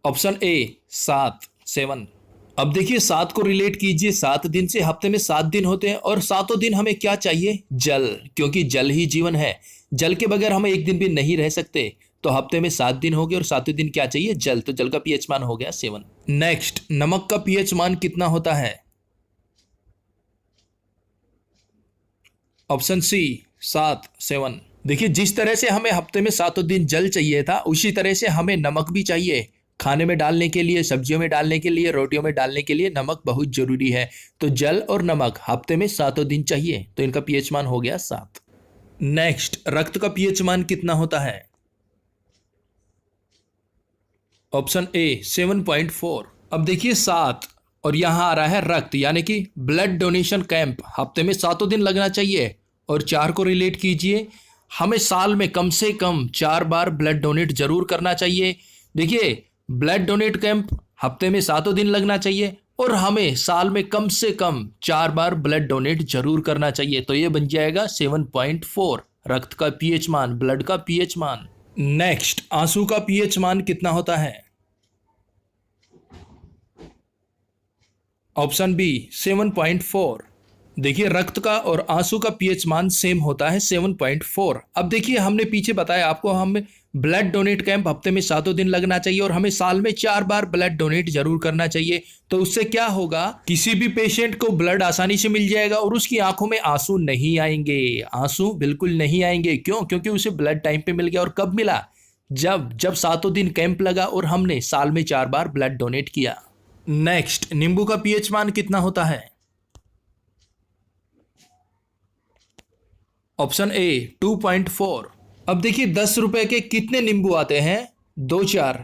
Option A 7 7। अब देखिए 7 को रिलेट कीजिए 7 दिन से। हफ्ते में 7 दिन होते हैं और सातों दिन हमें क्या चाहिए? जल, क्योंकि जल ही जीवन है। जल के बगैर हम एक दिन भी नहीं रह सकते। तो हफ्ते में 7 दिन हो गए और सातों दिन क्या चाहिए? जल। तो जल का पीएच मान हो गया 7। नेक्स्ट, नमक का पीएच मान कितना होता है? Option C 7 7। देखिए जिस तरह से हमें हफ्ते में सातों दिन जल चाहिए था, उसी तरह से हमें नमक भी चाहिए। खाने में डालने के लिए, सब्जियों में डालने के लिए, रोटियों में डालने के लिए नमक बहुत जरूरी है। तो जल और नमक हफ्ते में सातों दिन चाहिए। तो इनका पीएच मान हो गया 7। नेक्स्ट, रक्त का पीएच मान कितना होता है? Option A 7.4। अब देखिए 7 और यहां आ रहा है रक्त, यानी कि ब्लड डोनेशन कैंप हफ्ते में सातों दिन लगना चाहिए। और 4 को रिलेट कीजिए, हमें साल में कम से कम 4 बार ब्लड डोनेट जरूर करना चाहिए। देखिए ब्लड डोनेट कैंप हफ्ते में सातों दिन लगना चाहिए और हमें साल में कम से कम 4 बार ब्लड डोनेट जरूर करना चाहिए। तो ये बन जाएगा 7.4 रक्त का पीएच मान, ब्लड का पीएच मान। नेक्स्ट, आंसू का पीएच मान कितना होता है? Option B 7.4। देखिए रक्त का और आंसू का पीएच मान सेम होता है 7.4। अब देखिए हमने पीछे बताया आपको, हमें ब्लड डोनेट कैंप हफ्ते में सातों दिन लगना चाहिए और हमें साल में 4 बार ब्लड डोनेट जरूर करना चाहिए। तो उससे क्या होगा? किसी भी पेशेंट को ब्लड आसानी से मिल जाएगा और उसकी आंखों में आंसू नहीं आएंगे। आंसू बिल्कुल नहीं आएंगे। क्यों? क्योंकि उसे ब्लड टाइम पे मिल गया। और कब मिला? जब सातों दिन कैंप लगा और हमने साल में 4 बार ब्लड डोनेट किया। नेक्स्ट, नींबू का पीएच मान कितना होता है? Option A 2.4। अब देखिए 10 रुपए के कितने नींबू आते हैं? 2-4।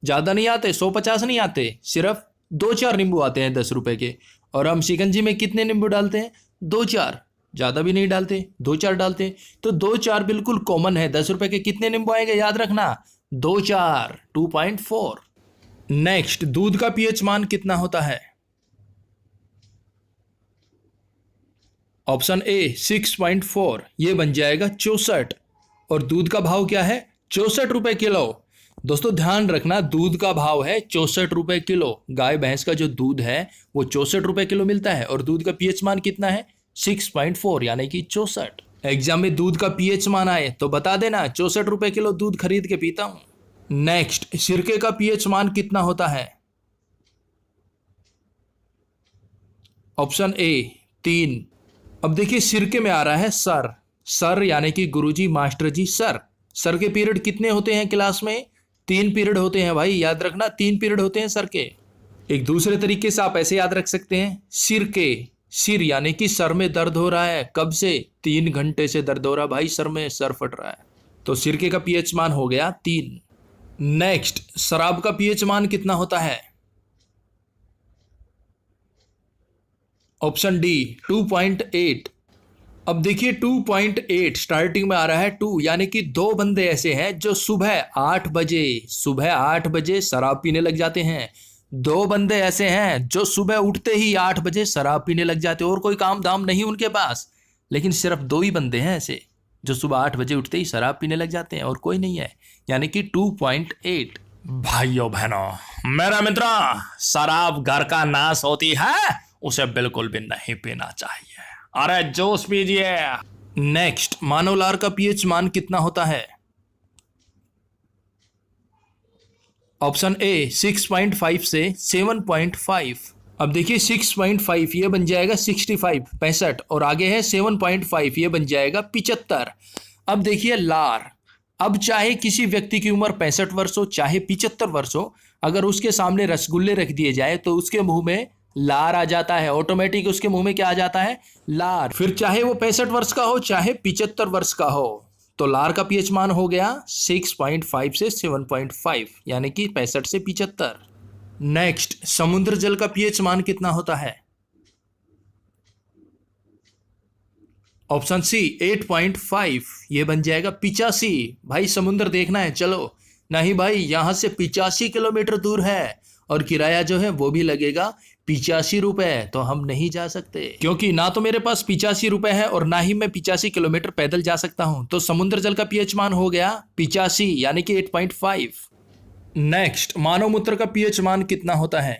ज्यादा नहीं आते, 150 नहीं आते, सिर्फ 2-4 नींबू आते हैं 10 रुपए के। और हम शिकंजी में कितने नींबू डालते हैं? 2-4। ज्यादा भी नहीं डालते, 2-4 डालते हैं। तो 2-4 बिल्कुल कॉमन है। 10 रुपए के कितने नींबू आएंगे? याद रखना, 2-4, 2.4। नेक्स्ट, दूध का पीएच मान कितना होता है? Option A 6.4। ये बन जाएगा 64। और दूध का भाव क्या है? 64 रुपए किलो। दोस्तों ध्यान रखना, दूध का भाव है 64 रुपए किलो। गाय भैंस का जो दूध है वो 64 रुपए किलो मिलता है। और दूध का पीएच मान कितना है? 6.4 यानी कि 64। एग्जाम में दूध का पीएच मान आए तो बता देना, 64 रुपए किलो दूध खरीद के पीता हूं। नेक्स्ट, सिरके का पीएच मान कितना होता है? Option A 3। अब देखिए सिरके में आ रहा है सर। सर यानी कि गुरुजी, मास्टर जी, सर। सर के पीरियड कितने होते हैं क्लास में? 3 पीरियड होते हैं भाई, याद रखना, 3 पीरियड होते हैं सर के। एक दूसरे तरीके से आप ऐसे याद रख सकते हैं, सिर के, सिर यानी कि सर में दर्द हो रहा है। कब से? 3 घंटे से दर्द हो रहा है भाई, सर में सर फट रहा है। तो सिरके का पीएच मान हो गया 3। नेक्स्ट, शराब का पीएच मान कितना होता है? Option D 2.8। अब देखिए 2.8 स्टार्टिंग में आ रहा है 2, यानी कि 2 बंदे ऐसे हैं जो सुबह 8 बजे शराब पीने लग जाते हैं। 2 बंदे ऐसे हैं जो सुबह उठते ही 8 बजे शराब पीने लग जाते हैं और कोई काम धाम नहीं उनके पास। लेकिन सिर्फ 2 ही बंदे हैं ऐसे जो सुबह 8 बजे उठते ही शराब पीने लग जाते हैं और कोई नहीं है, यानी कि 2.8। भाइयों बहनों, मेरा मित्र, शराब घर का नाश होती है, उसे बिल्कुल भी नहीं पीना चाहिए। अरे जूस पीजिए। नेक्स्ट, मानव लार का पीएच मान कितना होता है? ऑप्शन ए 6.5 से 7.5। अब देखिए 6.5 ये बन जाएगा 65, 65। और आगे है 7.5, ये बन जाएगा 75। अब देखिए लार, अब चाहे किसी व्यक्ति की उम्र 65 वर्ष हो चाहे 75 वर्ष हो, अगर उसके सामने रसगुल्ले रख दिए जाए तो उसके मुंह में लार आ जाता है। ऑटोमेटिक उसके मुंह में क्या आ जाता है? लार। फिर चाहे वो 65 वर्ष का हो चाहे 75 वर्ष का हो। तो लार का पीएच मान हो गया 6.5 से 7.5, यानी कि 65 से 75। नेक्स्ट, समुद्र जल का पीएच मान कितना होता है? ऑप्शन सी 8.5, ये बन जाएगा 85। भाई समुद्र देखना है, चलो। नहीं भाई, यहां से 85 किलोमीटर दूर है और किराया जो है वो भी लगेगा 85 रुपए। तो हम नहीं जा सकते, क्योंकि ना तो मेरे पास 85 रुपए है और ना ही मैं 85 किलोमीटर पैदल जा सकता हूं। तो समुद्र जल का पीएच मान हो गया 85, यानी कि 8.5। नेक्स्ट, मानव मूत्र का पीएच मान कितना होता है?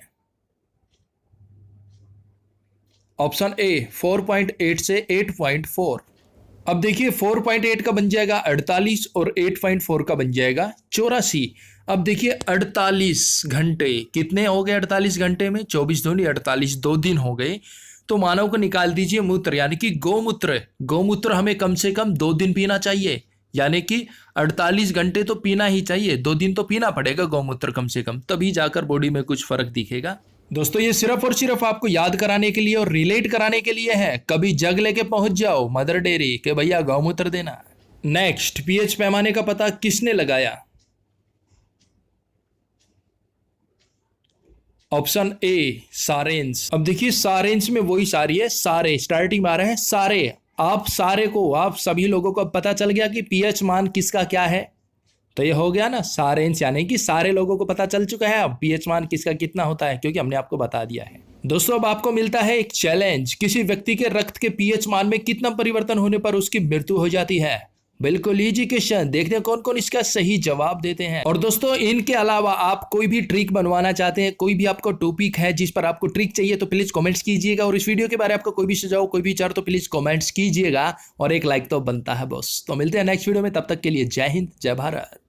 ऑप्शन ए 4.8 से 8.4। अब देखिए 4.8 का बन जाएगा 48 और 8.4 का बन जाएगा 84। अब देखिए 48 घंटे कितने हो गए? 48 घंटे में 24 दूनी 48, 2 दिन हो गए। तो मानव को निकाल दीजिए मूत्र, यानी कि गोमूत्र। गोमूत्र हमें कम से कम 2 दिन पीना चाहिए, यानी कि 48 घंटे तो पीना ही चाहिए, 2 दिन तो पीना पड़ेगा गोमूत्र कम से कम, तभी जाकर बॉडी में कुछ फर्क दिखेगा। दोस्तों ये सिर्फ और सिर्फ आपको याद कराने के लिए और रिलेट कराने के लिए है। कभी जग लेके पहुंच जाओ मदर डेयरी के भैया गौमूत्र देना। नेक्स्ट, पीएच पैमाने का पता किसने लगाया? ऑप्शन ए सारेंस। अब देखिए सारेंस में वही सारी है, सारे स्टार्टिंग में आ रहे हैं सारे। आप सारे को, आप सभी लोगों को पता चल गया कि पीएच मान किसका क्या है। तो ये हो गया ना सारेंस, यानी कि सारे लोगों को पता चल चुका है अब पीएच मान किसका कितना होता है, क्योंकि हमने आपको बता दिया है। दोस्तों अब आपको मिलता है एक चैलेंज, किसी व्यक्ति के रक्त के पीएच मान में कितना परिवर्तन होने पर उसकी मृत्यु हो जाती है। बिल्कुल इजी क्वेश्चन, देखते हैं कौन कौन इसका सही जवाब देते हैं। और दोस्तों इनके अलावा आप कोई भी ट्रिक बनवाना चाहते हैं, कोई भी आपको टॉपिक है जिस पर आपको ट्रिक चाहिए, तो प्लीज कमेंट्स कीजिएगा। और इस वीडियो के बारे में आपको कोई भी सुझाव, कोई भी विचार, तो प्लीज कमेंट्स कीजिएगा। और एक लाइक तो बनता है बॉस। तो मिलते हैं नेक्स्ट वीडियो में, तब तक के लिए जय हिंद, जय भारत।